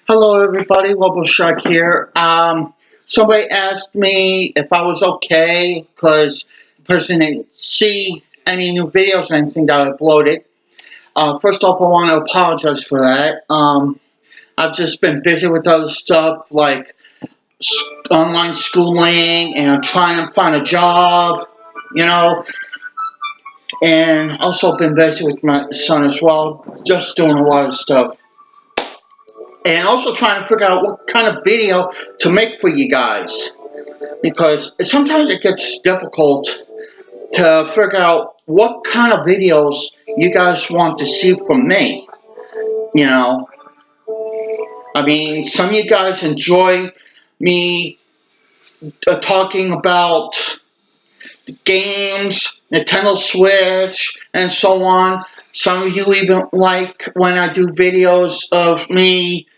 Hello, everybody. Robo Shark here. Somebody asked me if I was okay because the person didn't see any new videos or anything that I uploaded. First off, I want to apologize for that. I've just been busy with other stuff like online schooling and trying to find a job, you know, and also been busy with my son as well, just doing a lot of stuff. And also trying to figure out what kind of video to make for you guys. Because sometimes it gets difficult to figure out what kind of videos you guys want to see from me. You know, I mean, some of you guys enjoy me talking about the games, Nintendo Switch, and so on. Some of you even like when I do videos of me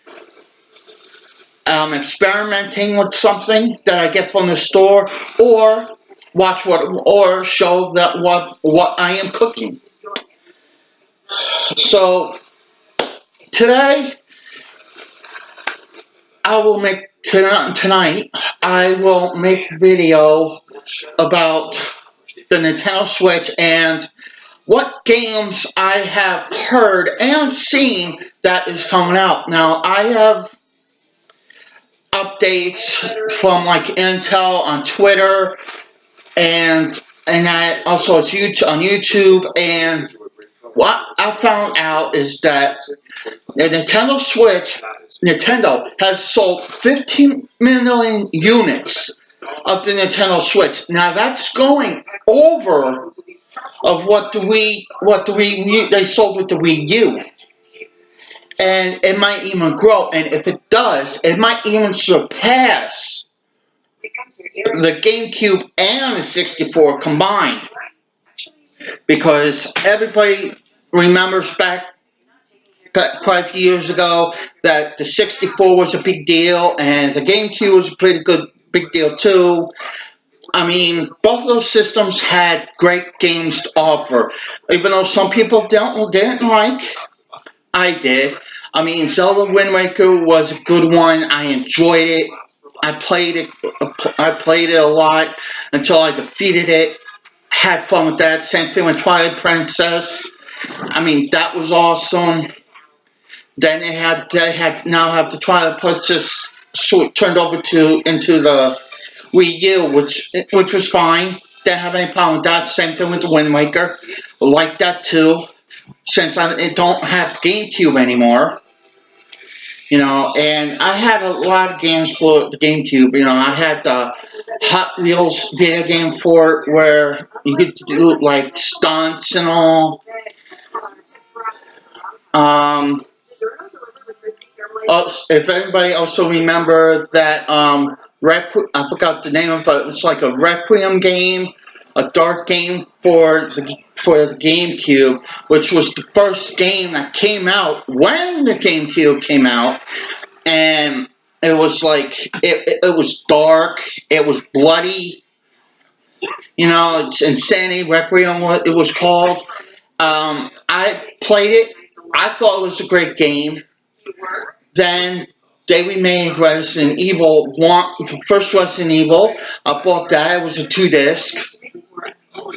experimenting with something that I get from the store, or show that what I am cooking. So today I will make tonight I will make a video about the Nintendo Switch and what games I have heard and seen that is coming out. Now I have updates from like Intel on Twitter and that also is on YouTube, and what I found out is that the Nintendo Switch, Nintendo has sold 15 million units of the Nintendo Switch. Now that's going over of what they sold with the Wii U. And it might even grow, and if it does, it might even surpass the GameCube and the 64 combined. Because everybody remembers back quite a few years ago that the 64 was a big deal and the GameCube was a pretty good big deal too. I mean, both of those systems had great games to offer. Even though some people didn't like, I did. I mean, Zelda Wind Waker was a good one. I enjoyed it. I played it a lot until I defeated it. Had fun with that. Same thing with Twilight Princess. I mean, that was awesome. Then they now have the Twilight Princess turned over into the Wii U, which was fine. Didn't have any problem with that. Same thing with the Wind Waker. Like that too. Since I don't have GameCube anymore. You know, and I had a lot of games for the GameCube. You know, I had the Hot Wheels video game for it where you could do like stunts and all. If anybody also remember that I forgot the name of it, but it was like a Requiem game, a dark game for the GameCube, which was the first game that came out when the GameCube came out, and it was like it was dark, it was bloody, you know, it's Insanity Requiem, what it was called. I played it. I thought it was a great game. Then they remade Resident Evil 1, the first Resident Evil. I bought that. It was a 2-disc.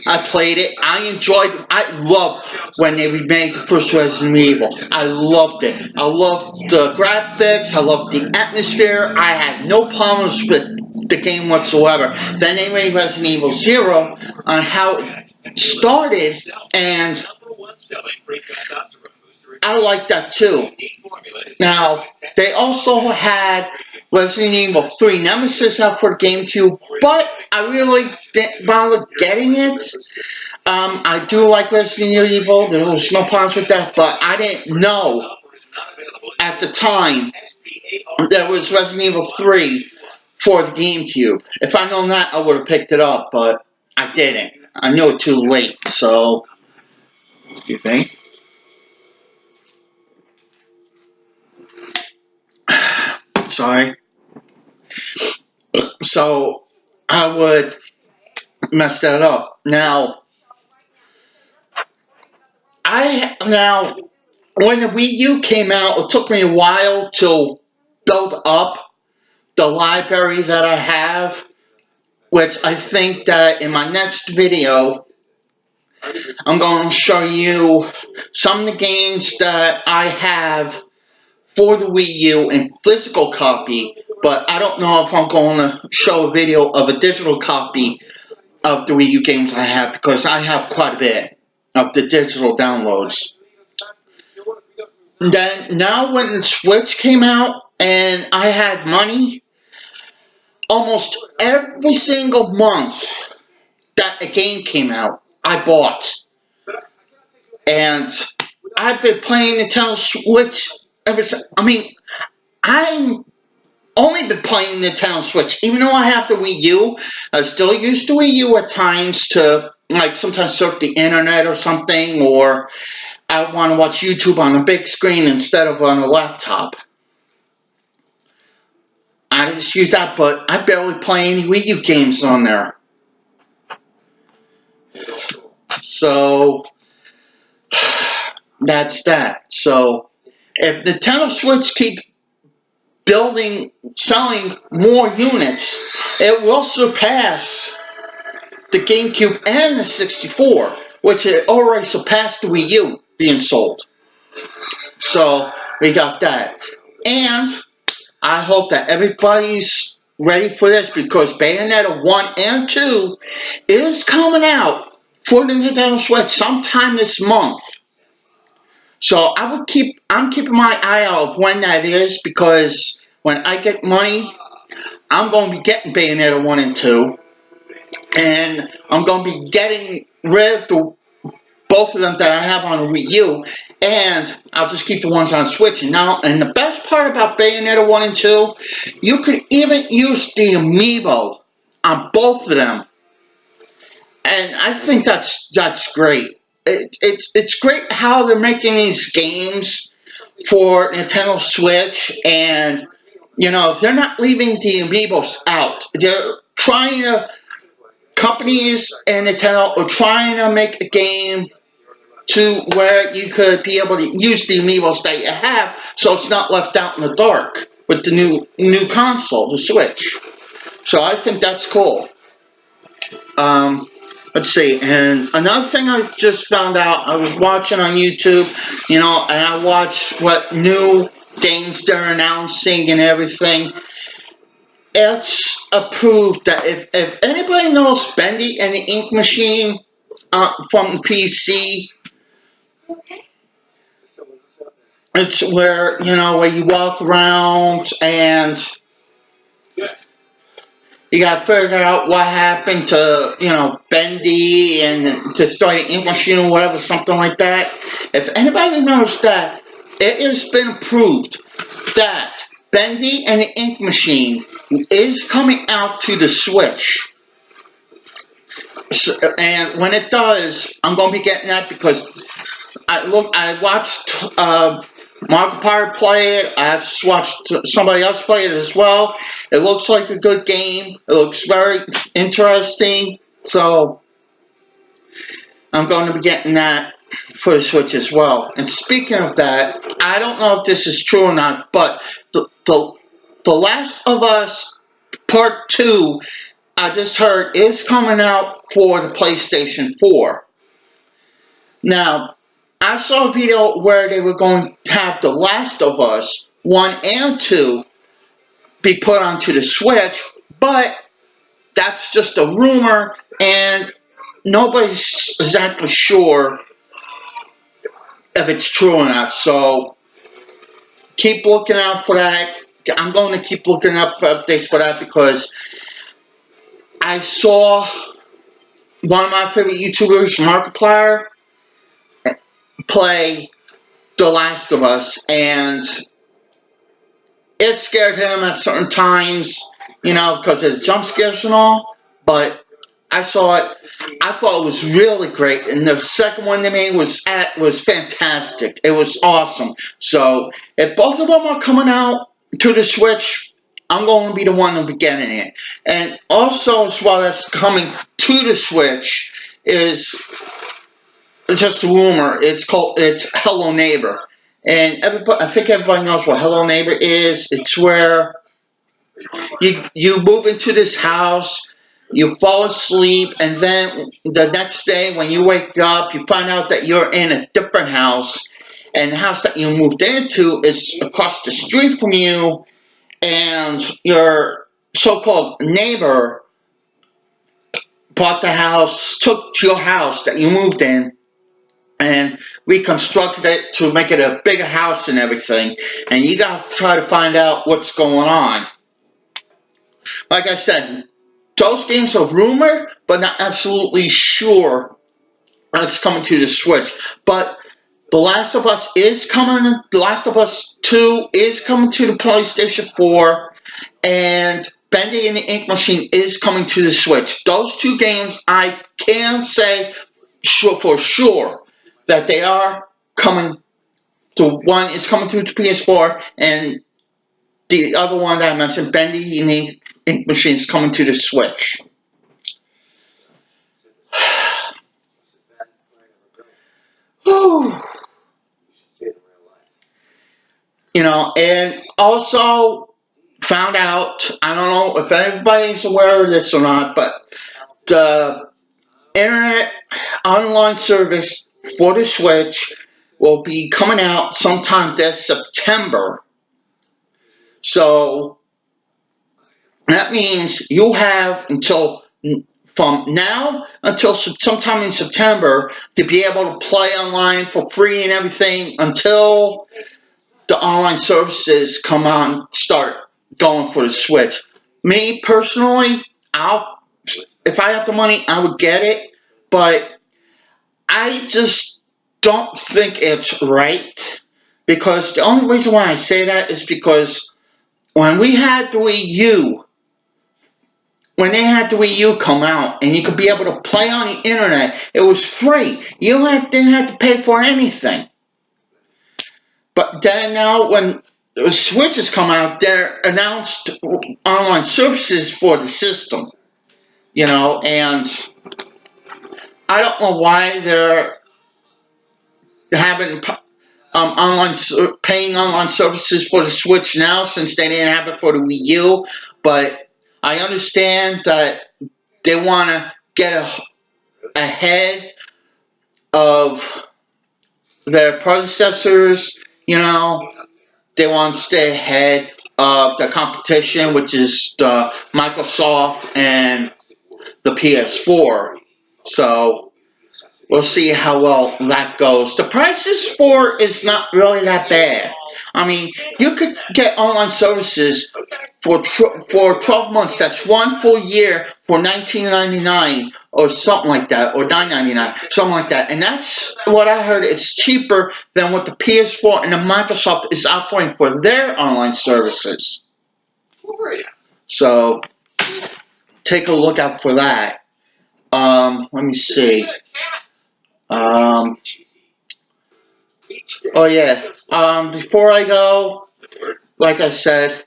I played it. I enjoyed it. I loved when they remade the first Resident Evil. I loved it. I loved the graphics. I loved the atmosphere. I had no problems with the game whatsoever. Then they made Resident Evil 0 on how it started, and I like that too. Now, they also had Resident Evil 3 Nemesis out for GameCube, but I really didn't bother getting it. I do like Resident Evil. There was no problems with that, but I didn't know at the time there was Resident Evil 3 for the GameCube. If I'd known that, I would have picked it up, but I didn't. I knew it too late, so... Excuse me. Sorry. So, I would mess that up. Now, when the Wii U came out, it took me a while to build up the library that I have, which I think that in my next video, I'm going to show you some of the games that I have for the Wii U in physical copy, but I don't know if I'm going to show a video of a digital copy of the Wii U games I have, because I have quite a bit of the digital downloads. Then, now when the Switch came out and I had money, almost every single month that a game came out, I bought. And I've been playing Nintendo Switch ever since. I mean, I've only been playing Nintendo Switch. Even though I have the Wii U, I still use the Wii U at times to, like, sometimes surf the internet or something, or I want to watch YouTube on a big screen instead of on a laptop. I just use that, but I barely play any Wii U games on there. So, that's that. So, if Nintendo Switch keeps selling more units, it will surpass the GameCube and the 64, which it already surpassed the Wii U being sold. So, we got that. And I hope that everybody's ready for this, because Bayonetta 1 and 2 is coming out for the Nintendo Switch sometime this month. So I'm keeping my eye out of when that is, because when I get money, I'm going to be getting Bayonetta 1 and 2. And I'm going to be getting rid of both of them that I have on the Wii U, and I'll just keep the ones on Switch. And the best part about Bayonetta 1 and 2, you can even use the amiibo on both of them. And I think that's great. It's great how they're making these games for Nintendo Switch, and if they're not leaving the amiibos out, they're trying to. Companies and Nintendo are trying to make a game to where you could be able to use the amiibos that you have, so it's not left out in the dark with the new console, the Switch. So I think that's cool. Let's see, and another thing I just found out, I was watching on YouTube, and I watched what new games they're announcing and everything. It's approved that if anybody knows Bendy and the Ink Machine from the PC, it's where you walk around and you gotta figure out what happened to Bendy and to start an Ink Machine or whatever, something like that. If anybody knows that, it has been approved that Bendy and the Ink Machine is coming out to the Switch. So, and when it does, I'm going to be getting that, because I watched Markiplier play it. I've watched somebody else play it as well. It looks like a good game. It looks very interesting. So I'm going to be getting that for the Switch as well. And speaking of that, I don't know if this is true or not, but The Last of Us Part 2, I just heard, is coming out for the PlayStation 4. Now, I saw a video where they were going to have The Last of Us 1 and 2 be put onto the Switch, but that's just a rumor, and nobody's exactly sure if it's true or not. So keep looking out for that. I'm going to keep looking up for updates for that, because I saw one of my favorite YouTubers, Markiplier, play The Last of Us, and it scared him at certain times, because of the jump scares and all, but I saw it. I thought it was really great, and the second one they made was fantastic. It was awesome. So if both of them are coming out to the Switch, I'm going to be the one to be getting it. And also, as well as coming to the Switch, is just a rumor. It's Hello Neighbor, And everybody, I think everybody knows what Hello Neighbor is. It's where you move into this house, you fall asleep, and then the next day when you wake up, you find out that you're in a different house, and the house that you moved into is across the street from you, and your so-called neighbor bought the house, took your house that you moved in, and reconstructed it to make it a bigger house and everything. And you gotta try to find out what's going on. Like I said, those games are rumored, but not absolutely sure it's coming to the Switch. But The Last of Us is coming. The Last of Us 2 is coming to the PlayStation 4, and Bendy and the Ink Machine is coming to the Switch. Those two games, I can say for sure that they are coming. One is coming to the PS4, and the other one that I mentioned, Bendy and the Ink Machine, is coming to the Switch. And also found out, I don't know if everybody's aware of this or not, but the internet online service for the Switch will be coming out sometime this September. So that means you have from now until sometime in September to be able to play online for free and everything until the online services start going for the Switch. Me personally, if I have the money, I would get it, but I just don't think it's right, because the only reason why I say that is because when we had the Wii U, when they had the Wii U come out and you could be able to play on the internet, it was free. You didn't have to pay for anything. But then now when the Switch has come out, they're announced online services for the system. And I don't know why they're having paying online services for the Switch now, since they didn't have it for the Wii U. But I understand that they want to get ahead of their predecessors. They want to stay ahead of the competition, which is Microsoft and the PS4. So we'll see how well that goes. The prices for is not really that bad. I mean, you could get online services for 12 months. That's one full year for $19.99 or something like that, or $9.99, something like that. And that's what I heard is cheaper than what the PS4 and the Microsoft is offering for their online services. So take a look out for that. Let me see. Before I go, like I said,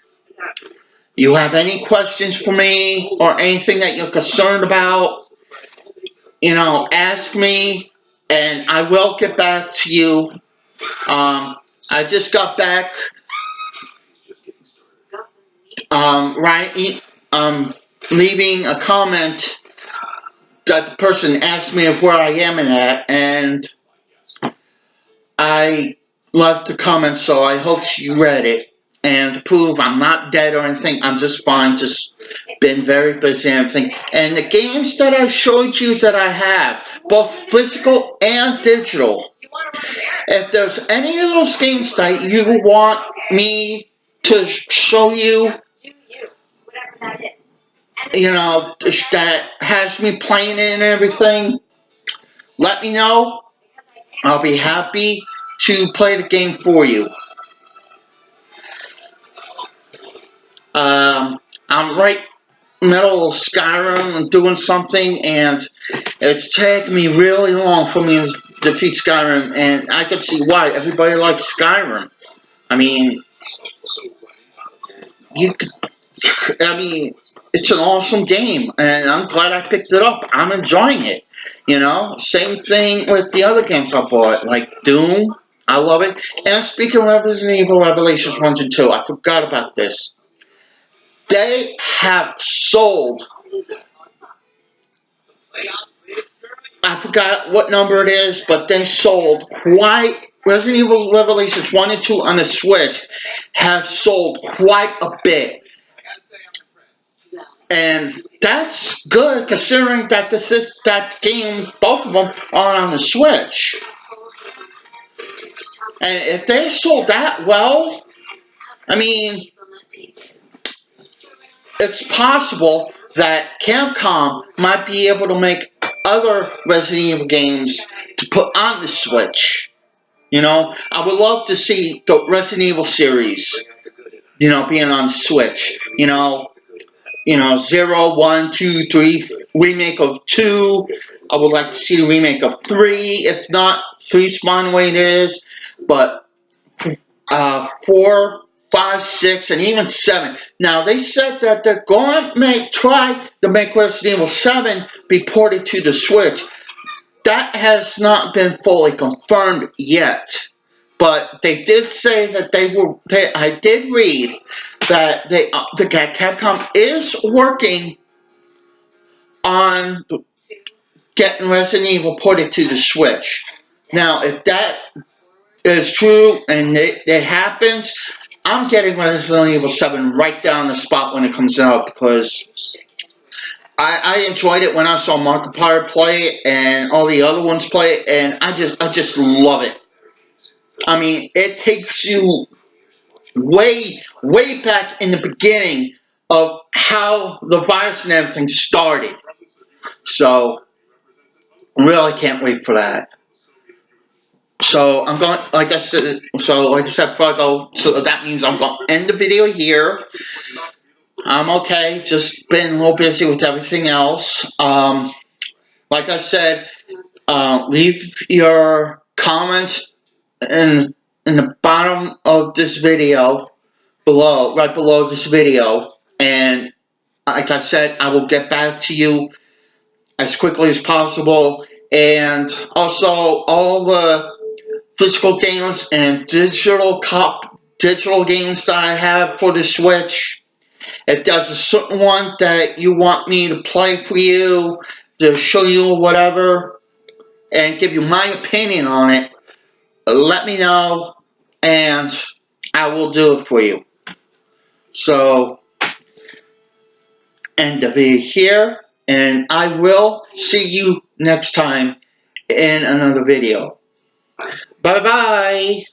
you have any questions for me or anything that you're concerned about, ask me and I will get back to you. I just got back, leaving a comment that the person asked me of where I am in that, and I left a comment, so I hope you read it. And to prove I'm not dead or anything, I'm just fine, just been very busy and everything. And the games that I showed you that I have, both physical and digital, if there's any of those games that you want me to show you, that has me playing it and everything, let me know. I'll be happy to play the game for you. I'm right in the middle of Skyrim and doing something, and it's taking me really long for me to defeat Skyrim, and I can see why everybody likes Skyrim. I mean, it's an awesome game, and I'm glad I picked it up. I'm enjoying it. Same thing with the other games I bought, like Doom. I love it. And speaking of Resident Evil Revelations 1 and 2, I forgot about this. They have sold, I forgot what number it is, but they sold Resident Evil Revelations 1 and 2 on the Switch have sold quite a bit. And that's good considering that that game, both of them are on the Switch. And if they sold that well, I mean, it's possible that Capcom might be able to make other Resident Evil games to put on the Switch. You know, I would love to see the Resident Evil series, you know, being on Switch. You know, 0, 1, 2, 3, remake of 2. I would like to see the remake of 3, if not 3's fine the way it is. But 4, 5, 6, and even 7. Now they said that they're going to try to make Resident Evil 7 be ported to the Switch. That has not been fully confirmed yet. But they did say that I did read that Capcom is working on getting Resident Evil ported to the Switch. Now, if that is true and it happens, I'm getting Resident Evil 7 right down the spot when it comes out because I enjoyed it when I saw Markiplier play it and all the other ones play it, and I just love it. I mean, it takes you way back in the beginning of how the virus and everything started. So, really can't wait for that. So I'm going, like I said, before I go, so that means I'm going to end the video here. I'm okay, just been a little busy with everything else. Like I said, leave your comments in the bottom of this video, right below this video, and like I said, I will get back to you as quickly as possible. And also, all the physical games and digital games that I have for the Switch. If there's a certain one that you want me to play for you, to show you whatever, and give you my opinion on it, let me know, and I will do it for you. So, end the video here, and I will see you next time in another video. Bye-bye!